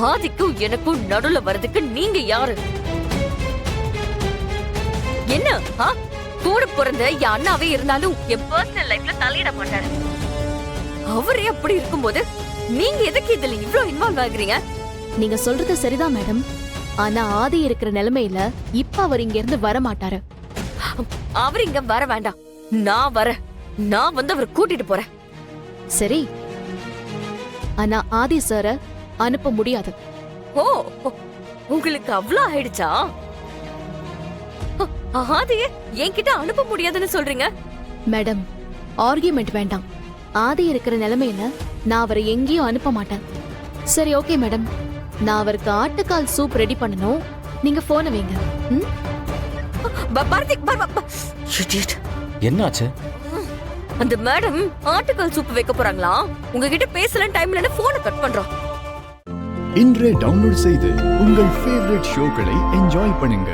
ஆதிக்கும் எனக்கும் நடுவுல வர்றதுக்கு நீங்க யாரு? என்ன கூட பிறந்த என் அண்ணாவே இருந்தாலும் என் பர்சனல் லைஃப்ல தலையிட மாட்டாரு. அவரே அப்படி இருக்கும்போது நீங்க எதுக்கு இதுல இவ்ளோ இன்வால்வ் ஆகுறீங்க? நீங்க சொல்றது சரிதான் மேடம். ஆனா ஆதி இருக்கிற நிலைமையில இப்ப அவர் இங்க இருந்து வர மாட்டாரு. அவர் இங்க வர வேண்டாம், நான் வரேன். நான் வந்து அவரை கூட்டிட்டு போறேன். சரி, ஆனா ஆதி சார அனுப்ப முடியாது. ஓ, உங்களுக்கு அவ்வளவு ஆயிடுச்சா? ஆதிய என்கிட்ட அனுப்ப முடியாதுன்னு சொல்றீங்க? மேடம், ஆர்கியூமெண்ட் வேண்டாம். ஆதி இருக்கிற நிலைமையில நான் அவரை எங்கேயும் அனுப்ப மாட்டேன். சரி, ஓகே மேடம். நான் அவருக்கு ஆட்டுக்கால் சூப் ரெடி பண்ணணும். நீங்க போன வைங்க. என்னாச்சு? அந்த மேடம் ஆட்டுக்கால் சூப் வைக்க போறாங்களா? உங்ககிட்ட பேசல டைம்ல போனை கட் பண்றோம். இன்றே டவுன்லோட் செய்து உங்கள் ஃபேவரட் ஷோக்களை என்ஜாய் பண்ணுங்க.